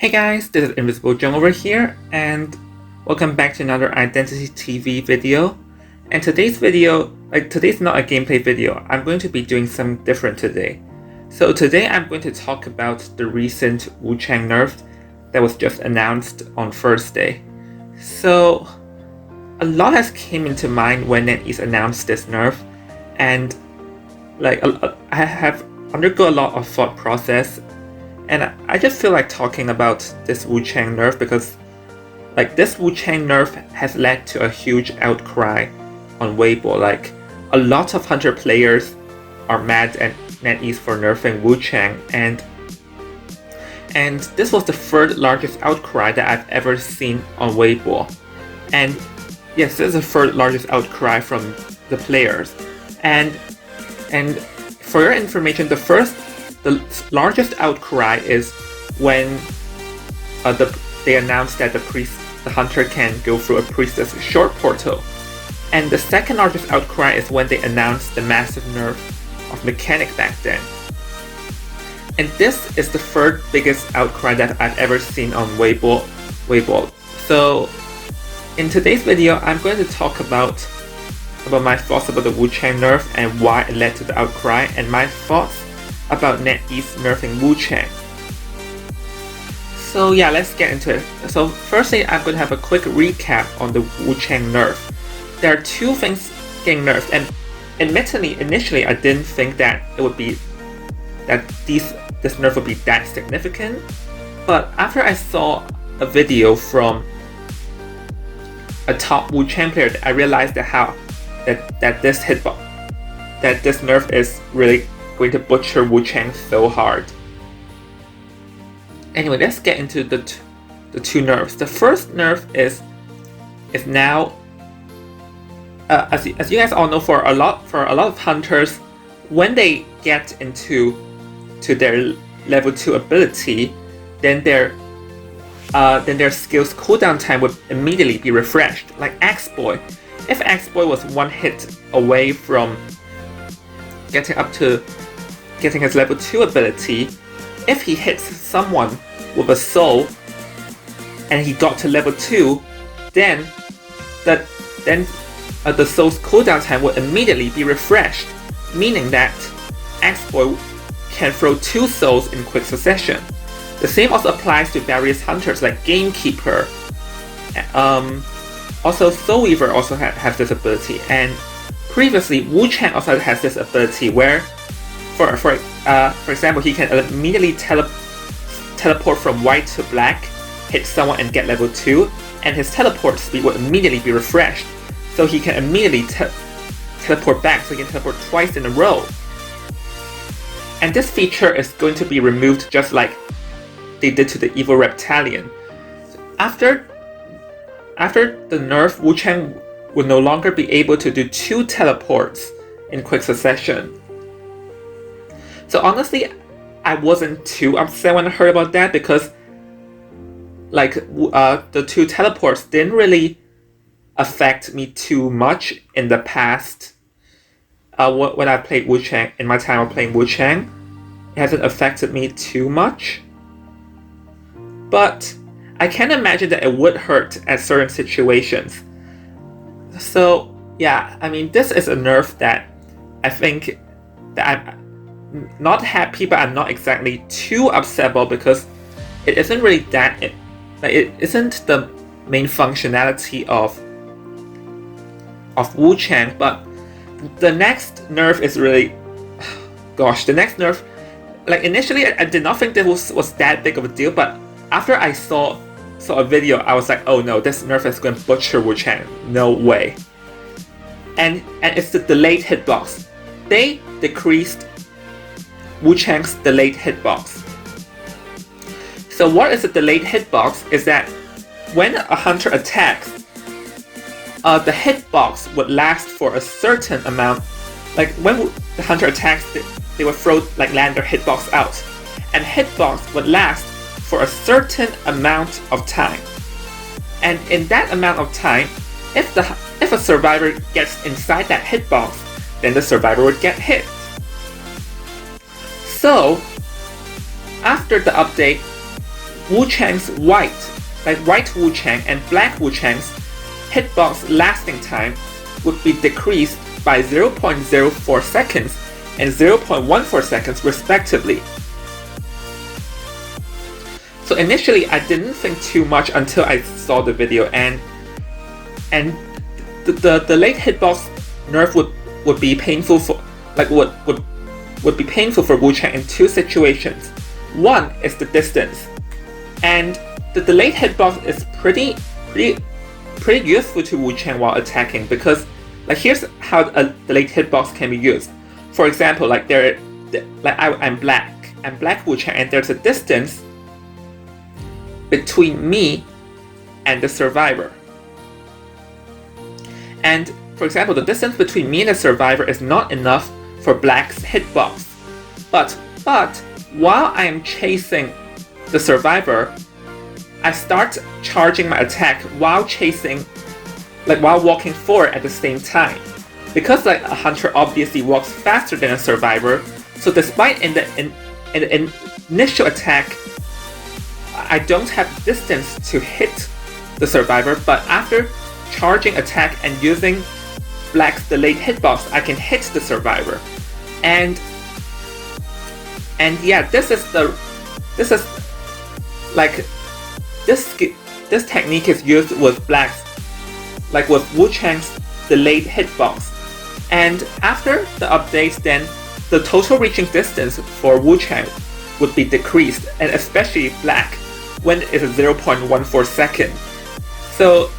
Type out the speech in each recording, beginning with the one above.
Hey guys, this is Invisible Jung over here, and welcome back to another Identity TV video. And today's video, today's not a gameplay video, I'm going to be doing something different today. So today I'm going to talk about the recent Wu Chang nerf that was just announced on Thursday. So a lot has came into mind when NetEase announced this nerf, and I have undergone a lot of thought process. And I just feel like talking about this Wu Chang nerf because this Wu Chang nerf has led to a huge outcry on Weibo. A lot of Hunter players are mad at NetEase for nerfing Wu Chang, and this was the third largest outcry that I've ever seen on Weibo. And yes, this is the third largest outcry from the players. And for your information, the largest outcry is when they announced that the hunter can go through a priestess short portal. And the second largest outcry is when they announced the massive nerf of mechanic back then. And this is the third biggest outcry that I've ever seen on Weibo. So in today's video, I'm going to talk about my thoughts about the Wu Chang nerf and why it led to the outcry, and my thoughts about NetEase nerfing Wu Chang. So yeah, let's get into it. So firstly, I'm going to have a quick recap on the Wu Chang nerf. There are two things getting nerfed, and admittedly, initially I didn't think that it would be this nerf would be that significant. But after I saw a video from a top Wu Chang player, I realized that this nerf is really going to butcher Wu Chang so hard. Anyway, let's get into the two nerfs. The first nerf is now, as you guys all know, for a lot of hunters, when they get into their level 2 ability, then their skills cooldown time would immediately be refreshed. Like X-Boy, if X-Boy was one hit away from getting his level 2 ability, if he hits someone with a soul and he got to level 2, then the soul's cooldown time will immediately be refreshed, meaning that X-Boy can throw 2 souls in quick succession. The same also applies to various hunters like Gamekeeper. Also Soul Weaver also has this ability, and previously Wu Chang also has this ability where, for example, he can immediately teleport from white to black, hit someone and get level 2, and his teleport speed will immediately be refreshed, so he can immediately teleport back, so he can teleport twice in a row. And this feature is going to be removed just like they did to the Evil Reptilian. After the nerf, Wu Chang will no longer be able to do 2 teleports in quick succession. So honestly, I wasn't too upset when I heard about that because the 2 teleports didn't really affect me too much in the past. When I played Wu Chang, in my time of playing Wu Chang, it hasn't affected me too much. But I can imagine that it would hurt at certain situations. So yeah, I mean, this is a nerf that I think that I'm not happy, but I'm not exactly too upset about because it isn't really it isn't the main functionality of Wu Chang. But the next nerf is really, gosh, the next nerf. Initially, I did not think this was that big of a deal, but after I saw a video, I was like, oh no, this nerf is going to butcher Wu Chang. No way. And it's the delayed hitbox. They decreased Wu Chang's delayed hitbox. So what is a delayed hitbox is that when a hunter attacks, the hitbox would last for a certain amount. When the hunter attacks, they would land their hitbox out. And hitbox would last for a certain amount of time. And in that amount of time, if a survivor gets inside that hitbox, then the survivor would get hit. So after the update, Wu Chang's white Wu Chang and black Wu Chang's hitbox lasting time would be decreased by 0.04 seconds and 0.14 seconds respectively. So initially I didn't think too much until I saw the video, and the late hitbox nerf would be painful for would be painful for Wu Chang in two situations. One is the distance, and the delayed hitbox is pretty useful to Wu Chang while attacking, because here's how a delayed hitbox can be used. For example, I'm black Wu Chang, and there's a distance between me and the survivor. And for example, the distance between me and the survivor is not enough for black's hitbox. But while I am chasing the survivor, I start charging my attack while walking forward at the same time. Because a hunter obviously walks faster than a survivor, so despite in the initial attack, I don't have distance to hit the survivor, but after charging attack and using black's delayed hitbox, I can hit the survivor. And yeah, this technique is used with black's, with Wu Chang's delayed hitbox. And after the updates, then the total reaching distance for Wu Chang would be decreased, and especially black, when it is 0.14 seconds. So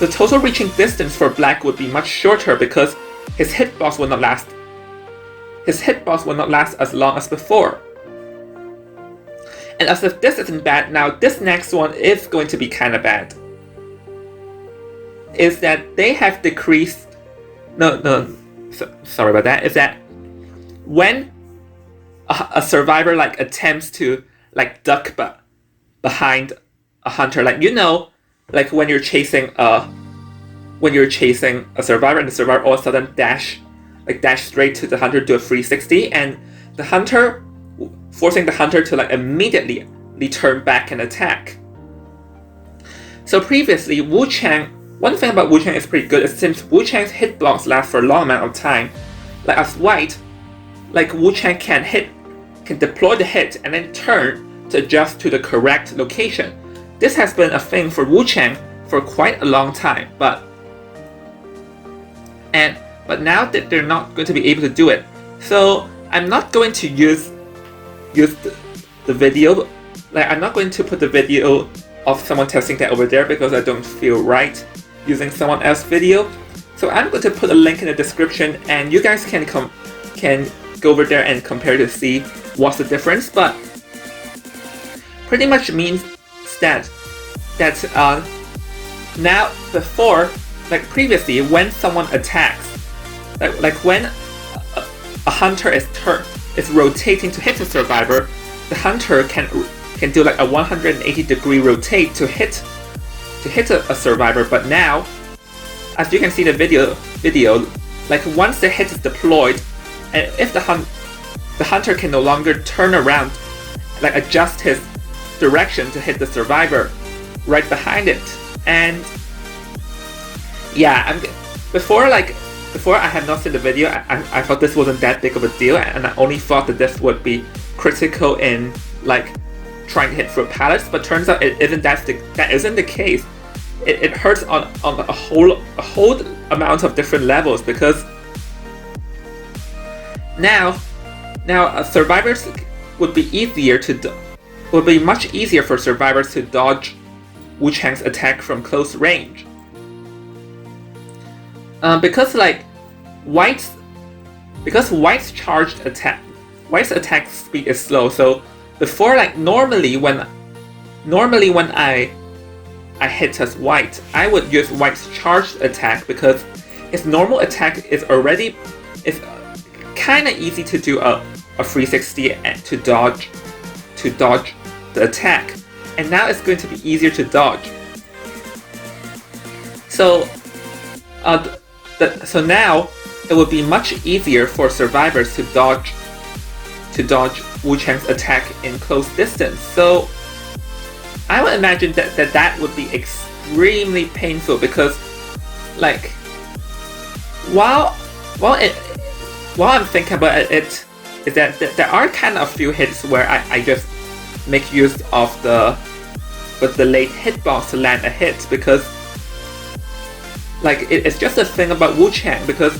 the total reaching distance for black would be much shorter because his hitbox will not last. His hitbox will not last as long as before. And as if this isn't bad, now this next one is going to be kind of bad. Is that they have decreased. Sorry about that. Is that when a survivor attempts to duck behind a hunter, when you're chasing a survivor, and the survivor all of a sudden dash straight to the hunter, do a 360, and the hunter, forcing the hunter to immediately turn back and attack. So previously, Wu Chang, one thing about Wu Chang is pretty good is since Wu Chang's hitbox lasts for a long amount of time, as white, Wu Chang can deploy the hit and then turn to adjust to the correct location. This has been a thing for Wu Chang for quite a long time, but now that they're not going to be able to do it. So I'm not going to use the video. I'm not going to put the video of someone testing that over there because I don't feel right using someone else's video. So I'm going to put a link in the description, and you guys can go over there and compare to see what's the difference. But pretty much means that now before, previously, when someone attacks, when a hunter is rotating to hit a survivor, the hunter can do a 180-degree rotate to hit a survivor. But now, as you can see in the video, once the hit is deployed, and if the hunter can no longer turn around, adjust his direction to hit the survivor right behind it. And yeah, before I had not seen the video, I thought this wasn't that big of a deal, and I only thought that this would be critical in trying to hit through pallets. But turns out it isn't. That isn't the case. It hurts on a whole amount of different levels, because now survivors would be much easier for survivors to dodge Wu Chang's attack from close range. Because White's charged attack, White's attack speed is slow. So before, normally when I hit as White, I would use White's charged attack because his normal attack is kind of easy to do a 360 and to dodge the attack, and now it's going to be easier to dodge. So so now it would be much easier for survivors to dodge Wu Chang's attack in close distance. So I would imagine that would be extremely painful, because like while I'm thinking about it, is that there are kind of a few hits where I just make use of the late hitbox to land a hit, because like it's just a thing about Wu Chang, because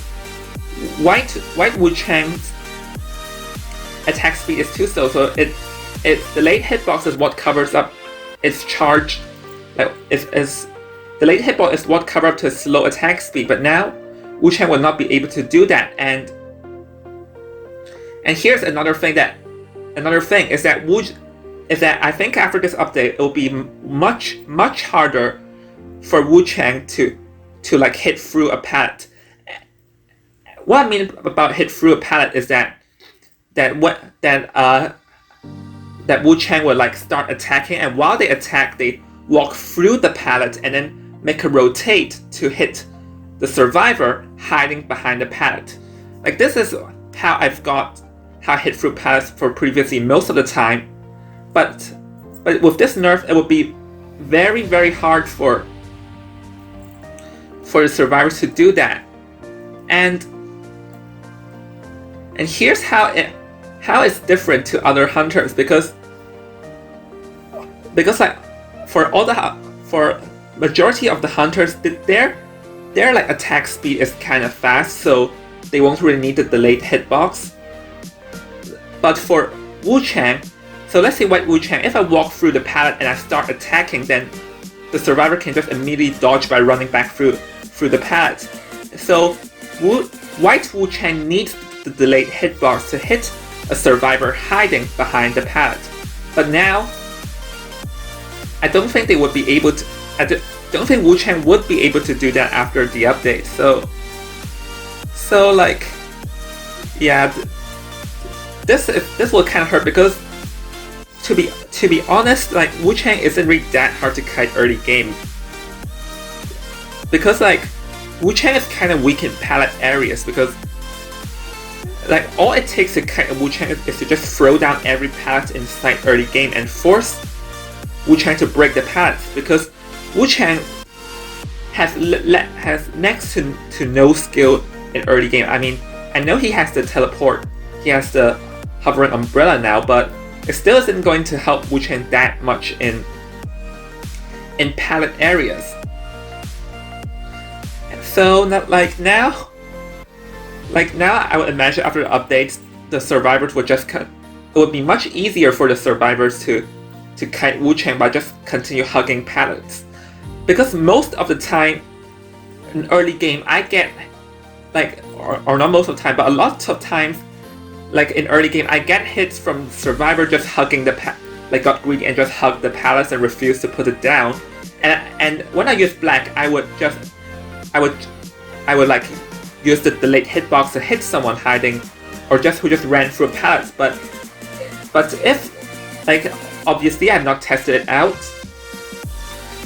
white Wu Chang's attack speed is too slow, so the late hitbox is what covers up its charge. Like the late hitbox is what covers up to slow attack speed, but now Wu Chang will not be able to do that. And here's another thing is that I think after this update it will be much harder for Wu Chang to like hit through a pallet. What I mean about hit through a pallet is that Wu Chang will like start attacking, and while they attack, they walk through the pallet and then make a rotate to hit the survivor hiding behind the pallet. Like this is how I hit through pallets for previously most of the time, but with this nerf it would be very hard for the survivors to do that. And here's how it's different to other hunters, because like for majority of the hunters, their like attack speed is kind of fast, so they won't really need the delayed hitbox. But for Wu Chang, so let's say white Wu Chang, if I walk through the pallet and I start attacking, then the survivor can just immediately dodge by running back through the pallet. So white Wu Chang needs the delayed hitbox to hit a survivor hiding behind the pallet. But now, I don't think they would be able to. I don't think Wu Chang would be able to do that after the update. So like, yeah, this will kind of hurt, because to be honest, like Wu Chang isn't really that hard to kite early game, because like Wu Chang is kind of weak in pallet areas, because like all it takes to kite a Wu Chang is to just throw down every pallet in sight early game and force Wu Chang to break the pallets, because Wu Chang has next to no skill in early game. I mean, I know he has the teleport, he has the hovering umbrella now, but it still isn't going to help Wu Chang that much in pallet areas. So now I would imagine after the updates, the survivors would just it would be much easier for the survivors to kite Wu Chang by just continue hugging pallets, because most of the time in early game I get like, or not most of the time, but a lot of times, like in early game I get hits from survivor just hugging like got greedy and just hugged the pallets and refused to put it down. And when I use black, I would like use the delayed hitbox to hit someone hiding, or who just ran through pallets. But if, like, obviously I've not tested it out,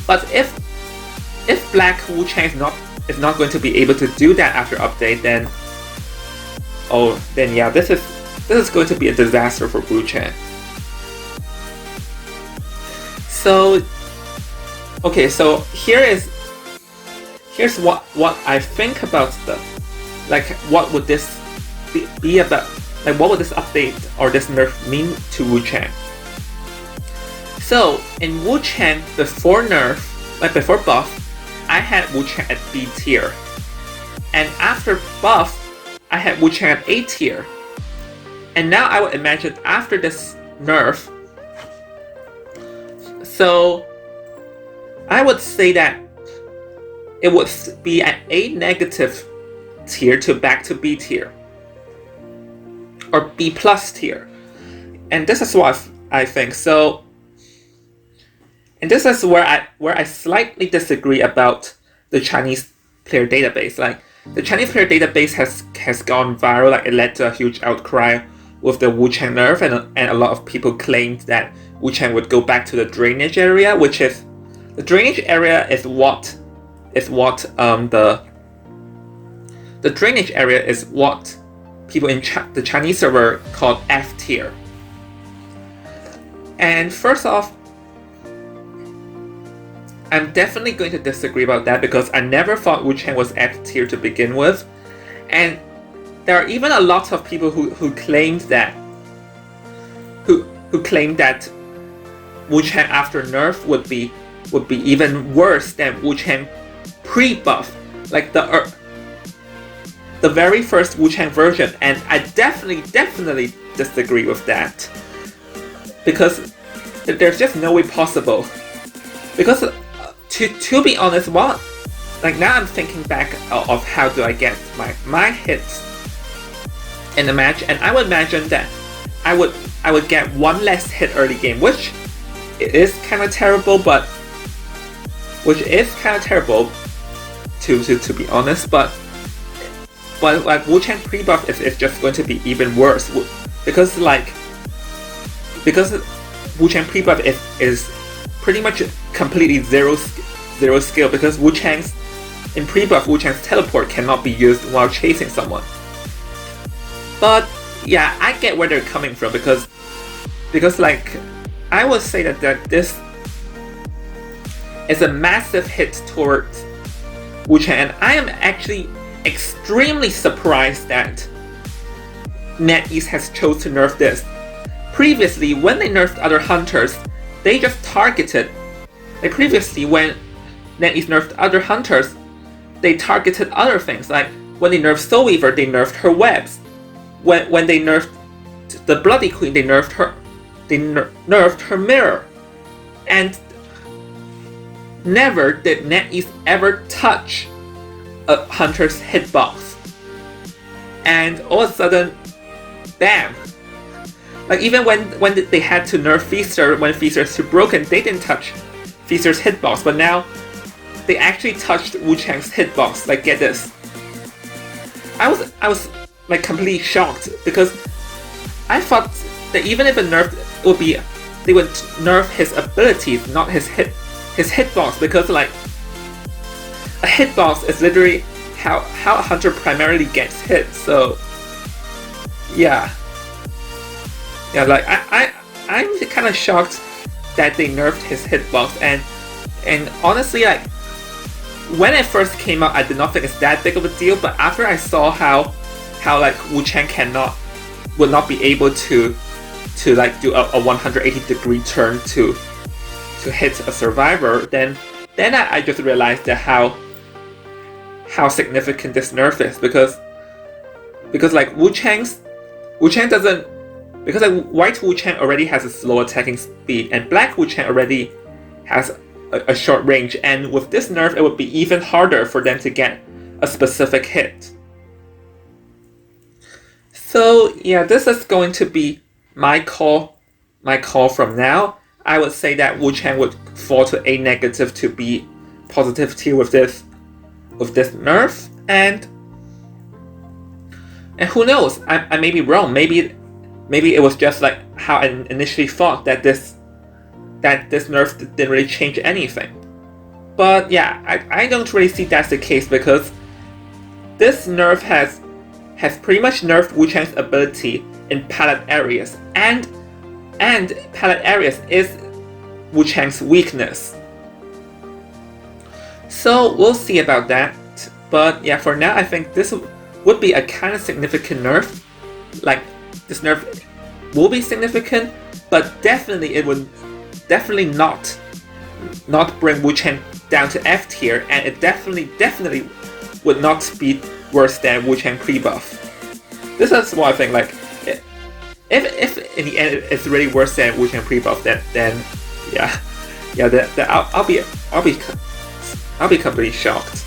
but if black Wu Chang is not going to be able to do that after update, then yeah, this is going to be a disaster for Wu Chang. So okay, so here's what I think about like what would this be about, like what would this update or this nerf mean to Wu Chang. So in Wu Chang before nerf, like before buff, I had Wu Chang at B tier, and after buff I had Wu Chang at A tier. And now I would imagine after this nerf, so I would say that it would be at A negative tier to back to B tier, or B plus tier. And this is what I think. So, and this is where I slightly disagree about the Chinese player database. Like the Chinese player database has gone viral. Like it led to a huge outcry with the Wu Chang nerf, and a lot of people claimed that Wu Chang would go back to the drainage area, which is the drainage area is what the drainage area is what people in the Chinese server called F tier. And first off, I'm definitely going to disagree about that because I never thought Wu Chang was F tier to begin with, and there are even a lot of people who claimed that who claimed that Wu Chang after nerf would be even worse than Wu Chang pre-buff, like the very first Wu Chang version, and I definitely disagree with that because there's just no way possible. Because to be honest, like now I'm thinking back of how do I get my hits in the match, and I would imagine that I would get one less hit early game, which is kind of terrible, to be honest, but like Wu Chang pre-buff is just going to be even worse because Wu Chang pre-buff is pretty much completely zero skill, because in pre-buff Wu Chang's teleport cannot be used while chasing someone. But yeah, I get where they're coming from because like I would say that this is a massive hit towards Wu Chang, and I am actually extremely surprised that NetEase has chosen to nerf this. Previously, when they nerfed other hunters, they just targeted. Like previously, when NetEase nerfed other hunters, they targeted other things. Like when they nerfed Soul Weaver, they nerfed her webs. When they nerfed the Bloody Queen, they nerfed her. They nerfed her mirror, and never did NetEase ever touch a hunter's hitbox. And all of a sudden, bam! Like even when they had to nerf Feaster, when Feaster is too broken, they didn't touch Feaster's hitbox, but now they actually touched Wu Chang's hitbox. Like get this, I was like completely shocked because I thought that even if a nerf would be, they would nerf his abilities, not his hitbox, because like a hitbox is literally how a hunter primarily gets hit. So yeah, like I'm kind of shocked that they nerfed his hitbox, and honestly, like when it first came out, I did not think it's that big of a deal. But after I saw how like Wu Chang would not be able to like do a 180-degree turn to hit a survivor, then I just realized that how significant this nerf is, because like Wu Chang doesn't, because like white Wu Chang already has a slow attacking speed, and black Wu Chang already has a short range, and with this nerf it would be even harder for them to get a specific hit. So yeah, this is going to be my call from now. I would say that Wu Chang would fall to A negative to B positive tier with this nerf, and who knows, I may be wrong. Maybe it was just like how I initially thought, that this nerf didn't really change anything. But yeah, I don't really see that's the case, because this nerf has pretty much nerfed Wu Chang's ability in pallet areas, and pallet areas is Wu Chang's weakness. So we'll see about that. But yeah, for now I think this would be a kind of significant nerf. Like this nerf will be significant, but definitely it would not bring Wu Chang down to F tier, and it definitely would not be worse than Wu Chang pre-buff. This is what I think. Like if in the end it's really worse than Wu Chang pre-buff, then yeah, I'll be completely shocked.